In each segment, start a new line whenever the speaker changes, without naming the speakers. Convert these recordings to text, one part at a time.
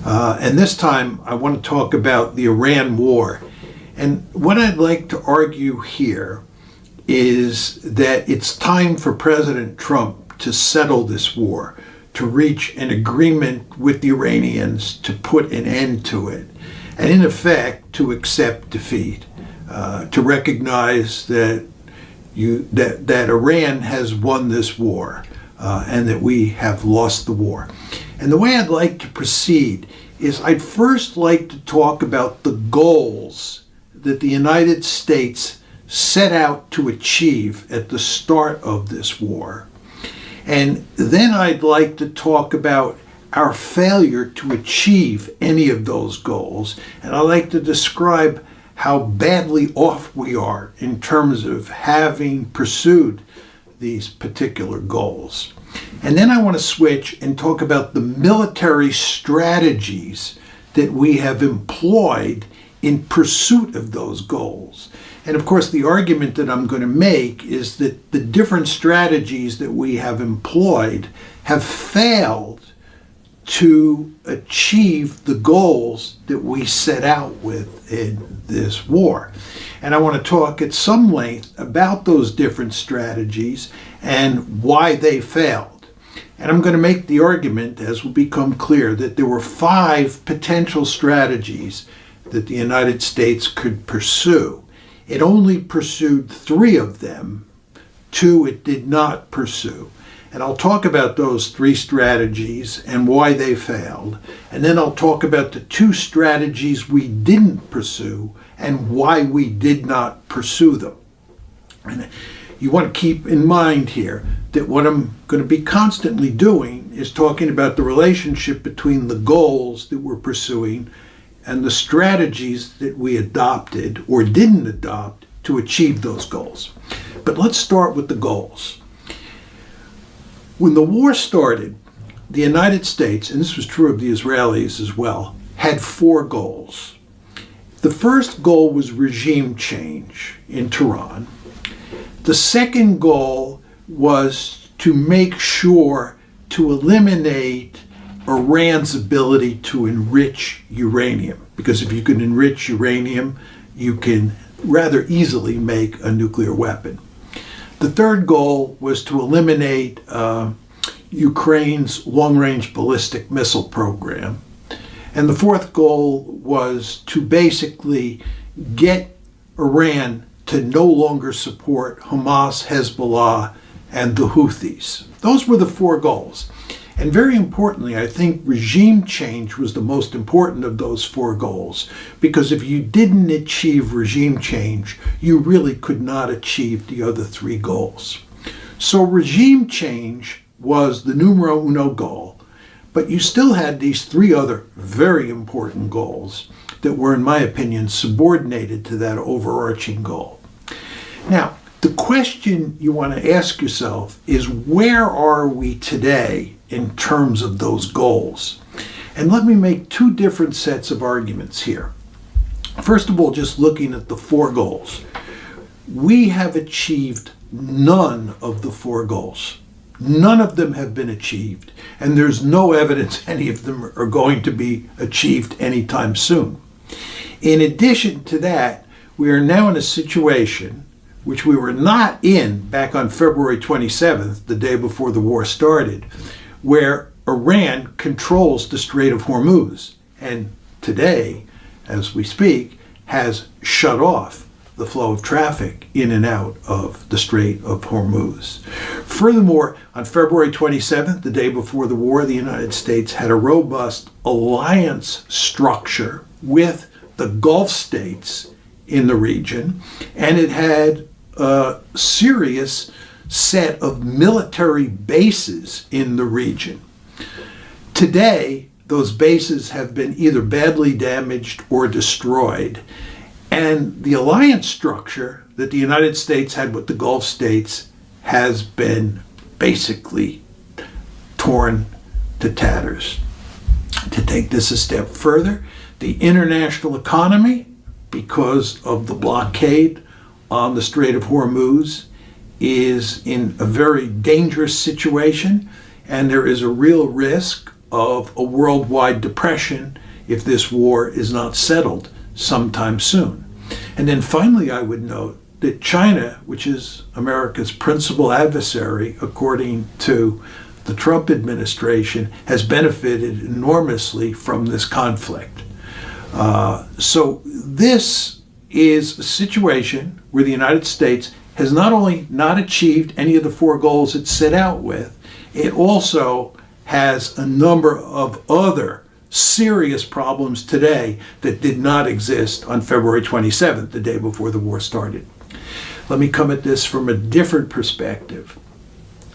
And this time I want to talk about the Iran war. And what I'd like to argue here is that it's time for President Trump to settle this war, to reach an agreement with the Iranians to put an end to it, and in effect to accept defeat, to recognize that Iran has won this war and that we have lost the war. And the way I'd like to proceed is I'd first like to talk about the goals that the United States set out to achieve at the start of this war. And then I'd like to talk about our failure to achieve any of those goals. And I'd like to describe how badly off we are in terms of having pursued these particular goals. And then I want to switch and talk about the military strategies that we have employed in pursuit of those goals. And of course, the argument that I'm going to make is that the different strategies that we have employed have failed to achieve the goals that we set out with in this war. And I want to talk at some length about those different strategies and why they failed. And I'm going to make the argument, as will become clear, that there were 5 potential strategies that the United States could pursue. It only pursued 3 of them. 2 it did not pursue. And I'll talk about those 3 strategies and why they failed. And then I'll talk about the 2 strategies we didn't pursue and why we did not pursue them. And you want to keep in mind here that what I'm going to be constantly doing is talking about the relationship between the goals that we're pursuing and the strategies that we adopted or didn't adopt to achieve those goals. But let's start with the goals. When the war started, the United States, and this was true of the Israelis as well, had 4 goals. The first goal was regime change in Tehran. The second goal was to make sure to eliminate Iran's ability to enrich uranium, because if you can enrich uranium, you can rather easily make a nuclear weapon. The third goal was to eliminate Ukraine's long-range ballistic missile program. And the fourth goal was to basically get Iran to no longer support Hamas, Hezbollah, and the Houthis. Those were the 4 goals. And very importantly, I think regime change was the most important of those 4 goals, because if you didn't achieve regime change, you really could not achieve the other 3 goals. So regime change was the numero uno goal, but you still had these 3 other very important goals that were, in my opinion, subordinated to that overarching goal. Now, the question you want to ask yourself is, where are we today in terms of those goals? And let me make 2 different sets of arguments here. First of all, just looking at the 4 goals. We have achieved none of the 4 goals. None of them have been achieved, and there's no evidence any of them are going to be achieved anytime soon. In addition to that, we are now in a situation which we were not in back on February 27th, the day before the war started, where Iran controls the Strait of Hormuz, and today, as we speak, has shut off the flow of traffic in and out of the Strait of Hormuz. Furthermore, on February 27th, the day before the war, the United States had a robust alliance structure with the Gulf states in the region, and it had a serious set of military bases in the region. Today, those bases have been either badly damaged or destroyed, and the alliance structure that the United States had with the Gulf states has been basically torn to tatters. To take this a step further, the international economy, because of the blockade on the Strait of Hormuz, is in a very dangerous situation, and there is a real risk of a worldwide depression if this war is not settled sometime soon. And then finally, I would note that China, which is America's principal adversary, according to the Trump administration, has benefited enormously from this conflict. So this is a situation where the United States has not only not achieved any of the four goals it set out with, it also has a number of other serious problems today that did not exist on February 27th, the day before the war started. Let me come at this from a different perspective.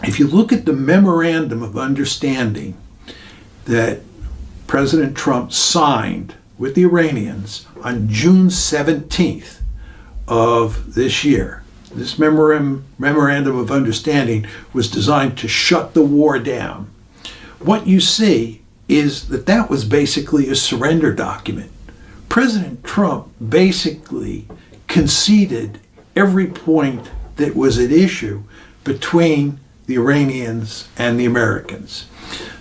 If you look at the memorandum of understanding that President Trump signed with the Iranians on June 17th of this year, this memorandum of understanding was designed to shut the war down. What you see is that that was basically a surrender document. President Trump basically conceded every point that was at issue between the Iranians and the Americans.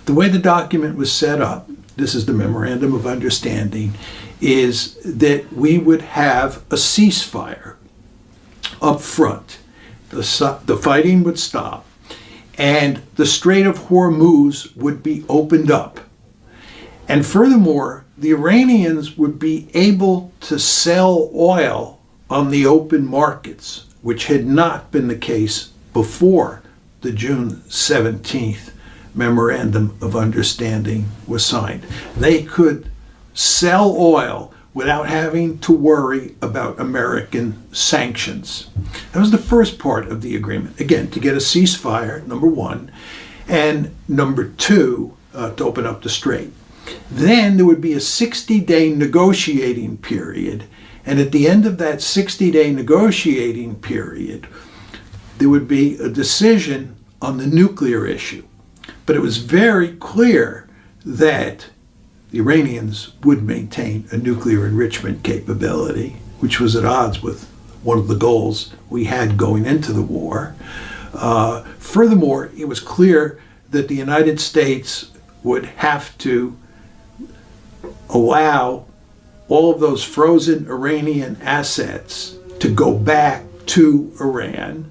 The way the document was set up, this is the Memorandum of Understanding, is that we would have a ceasefire up front. The fighting would stop, and the Strait of Hormuz would be opened up. And furthermore, the Iranians would be able to sell oil on the open markets, which had not been the case before the June 17th Memorandum of Understanding was signed. They could sell oil without having to worry about American sanctions. That was the first part of the agreement. Again, to get a ceasefire, number one, and number two, to open up the strait. Then there would be a 60-day negotiating period, and at the end of that 60-day negotiating period, there would be a decision on the nuclear issue. But it was very clear that the Iranians would maintain a nuclear enrichment capability, which was at odds with one of the goals we had going into the war. Furthermore, it was clear that the United States would have to allow all of those frozen Iranian assets to go back to Iran.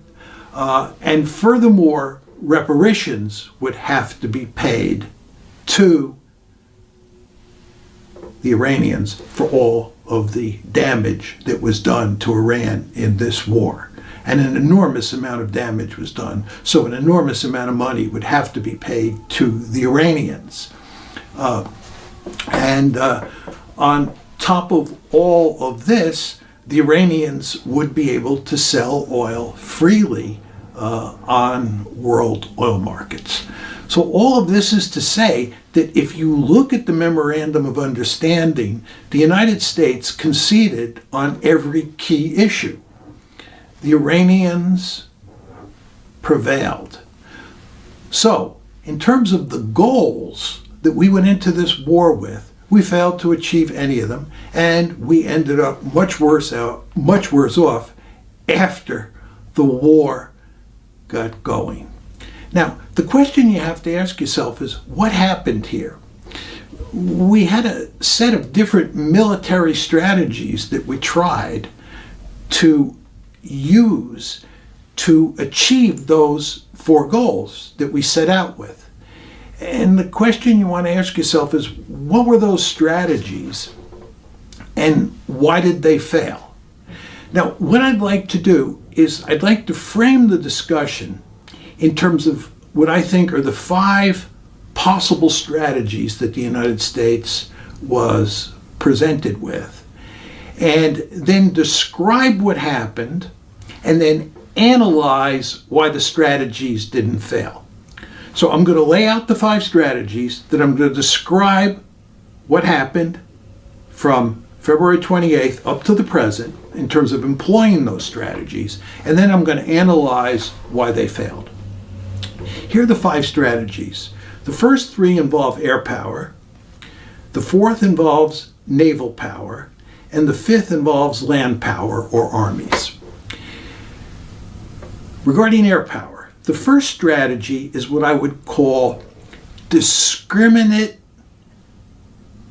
And furthermore, reparations would have to be paid to the Iranians for all of the damage that was done to Iran in this war. And an enormous amount of damage was done. So an enormous amount of money would have to be paid to the Iranians. And on top of all of this, the Iranians would be able to sell oil freely on world oil markets. So all of this is to say that if you look at the Memorandum of Understanding, the United States conceded on every key issue. The Iranians prevailed. So, in terms of the goals that we went into this war with, we failed to achieve any of them, and we ended up much worse off after the war got going. Now, the question you have to ask yourself is, what happened here? We had a set of different military strategies that we tried to use to achieve those four goals that we set out with. And the question you want to ask yourself is, what were those strategies and why did they fail? Now, what I'd like to do is I'd like to frame the discussion in terms of what I think are the 5 possible strategies that the United States was presented with, and then describe what happened, and then analyze why the strategies didn't fail. So I'm going to lay out the 5 strategies, then I'm going to describe what happened from February 28th up to the present in terms of employing those strategies, and then I'm going to analyze why they failed. Here are the 5 strategies. The first 3 involve air power, the 4th involves naval power, and the 5th involves land power or armies. Regarding air power, the first strategy is what I would call discriminate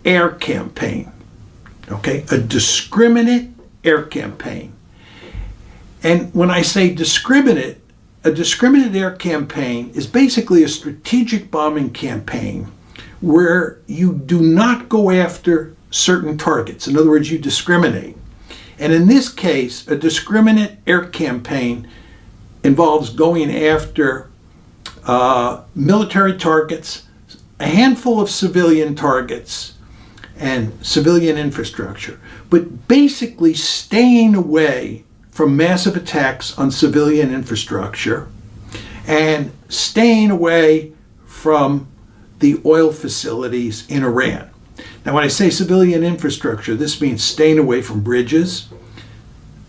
air campaign. Okay, a discriminate air campaign. And when I say discriminate, a discriminate air campaign is basically a strategic bombing campaign where you do not go after certain targets. In other words, you discriminate. And in this case, a discriminate air campaign involves going after military targets, a handful of civilian targets, and civilian infrastructure, but basically staying away from massive attacks on civilian infrastructure and staying away from the oil facilities in Iran. Now, when I say civilian infrastructure, this means staying away from bridges,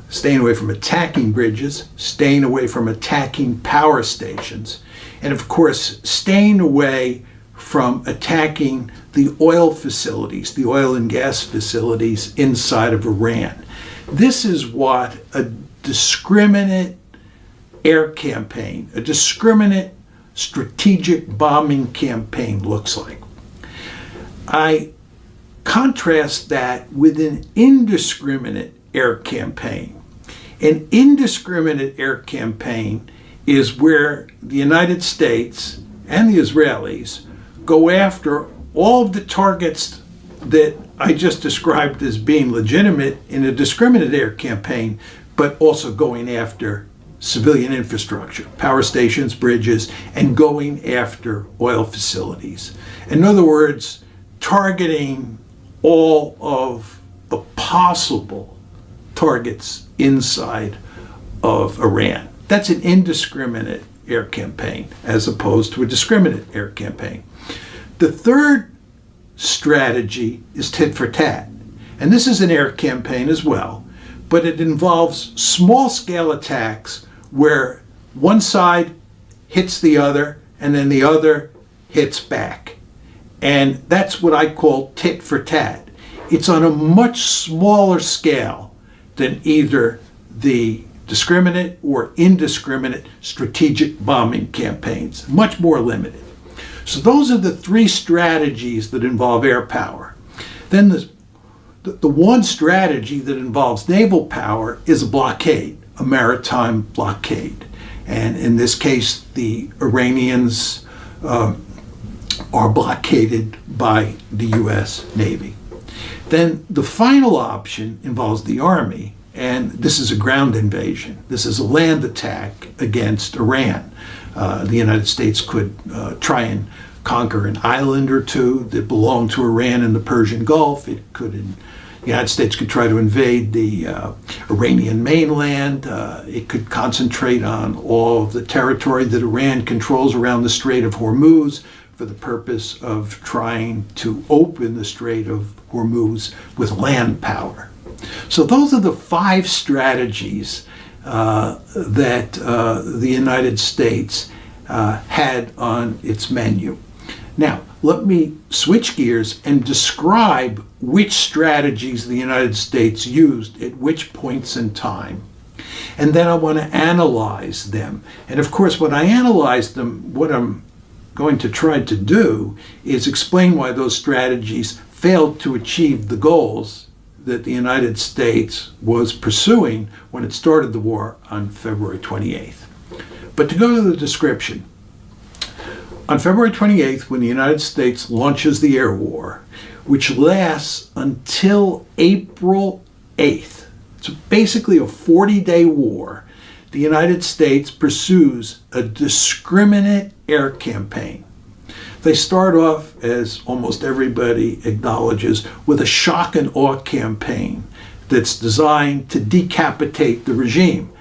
staying away from attacking bridges, staying away from attacking power stations, and of course, staying away from attacking the oil facilities, the oil and gas facilities inside of Iran. This is what a discriminate air campaign, a discriminate strategic bombing campaign looks like. I contrast that with an indiscriminate air campaign. An indiscriminate air campaign is where the United States and the Israelis go after all of the targets that I just described as being legitimate in a discriminate air campaign, but also going after civilian infrastructure, power stations, bridges, and going after oil facilities. In other words, targeting all of the possible targets inside of Iran. That's an indiscriminate air campaign as opposed to a discriminate air campaign. The third strategy is tit for tat. And this is an air campaign as well, but it involves small-scale attacks where one side hits the other and then the other hits back. And that's what I call tit for tat. It's on a much smaller scale than either the discriminate or indiscriminate strategic bombing campaigns, much more limited. So those are the three strategies that involve air power. Then the one strategy that involves naval power is a blockade, a maritime blockade. And in this case, the Iranians are blockaded by the US Navy. Then the final option involves the Army, and this is a ground invasion. This is a land attack against Iran. The United States could try and conquer an island or two that belonged to Iran in the Persian Gulf. The United States could try to invade the Iranian mainland. It could concentrate on all of the territory that Iran controls around the Strait of Hormuz for the purpose of trying to open the Strait of Hormuz with land power. So those are the five strategies that the United States had on its menu. Now, let me switch gears and describe which strategies the United States used at which points in time. And then I want to analyze them. And of course, when I analyze them, what I'm going to try to do is explain why those strategies failed to achieve the goals that the United States was pursuing when it started the war on February 28th. But to go to the description, on February 28th, when the United States launches the air war, which lasts until April 8th, it's basically a 40-day war, the United States pursues a discriminate air campaign. They start off, as almost everybody acknowledges, with a shock and awe campaign that's designed to decapitate the regime.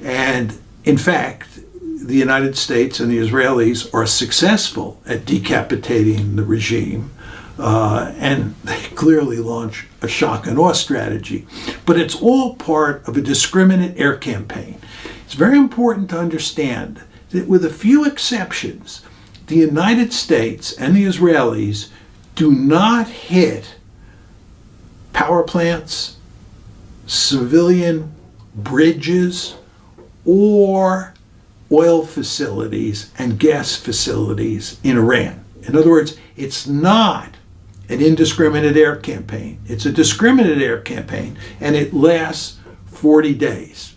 And in fact, the United States and the Israelis are successful at decapitating the regime, and they clearly launch a shock and awe strategy. But it's all part of a discriminate air campaign. It's very important to understand that with a few exceptions, the United States and the Israelis do not hit power plants, civilian bridges, or oil facilities and gas facilities in Iran. In other words, it's not an indiscriminate air campaign. It's a discriminate air campaign, and it lasts 40 days.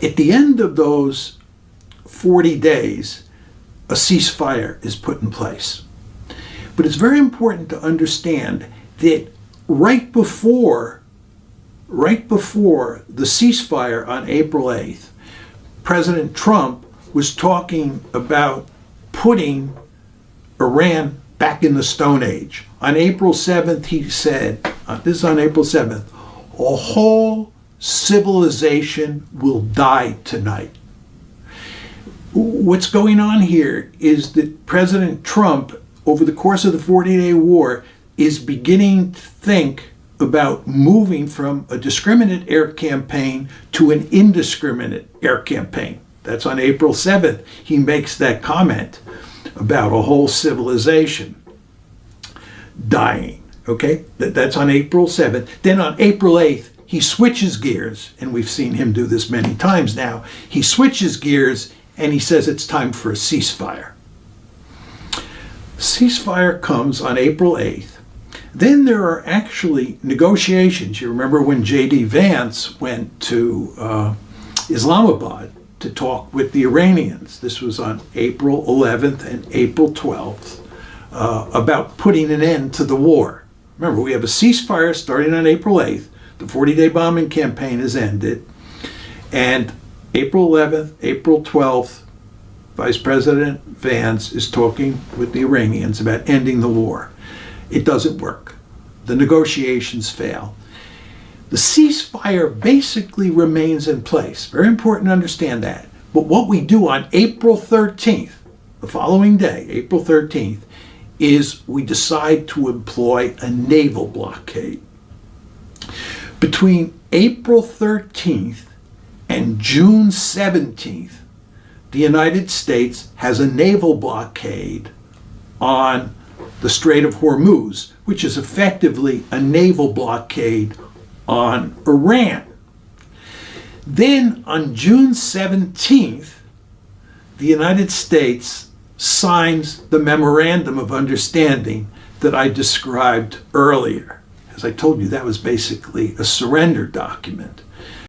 At the end of those 40 days, a ceasefire is put in place. But it's very important to understand that right before the ceasefire on April 8th, President Trump was talking about putting Iran back in the Stone Age. On April 7th, he said, this is on April 7th, a whole civilization will die tonight. What's going on here is that President Trump, over the course of the 40-day war, is beginning to think about moving from a discriminate air campaign to an indiscriminate air campaign. That's on April 7th. He makes that comment about a whole civilization dying. Okay? That's on April 7th. Then on April 8th, he switches gears, and we've seen him do this many times now. He switches gears and he says it's time for a ceasefire. Ceasefire comes on April 8th. Then there are actually negotiations. You remember when J.D. Vance went to Islamabad to talk with the Iranians. This was on April 11th and April 12th about putting an end to the war. Remember, we have a ceasefire starting on April 8th. The 40-day bombing campaign has ended. And April 11th, April 12th, Vice President Vance is talking with the Iranians about ending the war. It doesn't work. The negotiations fail. The ceasefire basically remains in place. Very important to understand that. But what we do on April 13th, the following day, April 13th, is we decide to employ a naval blockade. Between April 13th and June 17th, the United States has a naval blockade on the Strait of Hormuz, which is effectively a naval blockade on Iran. Then on June 17th, the United States signs the Memorandum of Understanding that I described earlier. As I told you, that was basically a surrender document.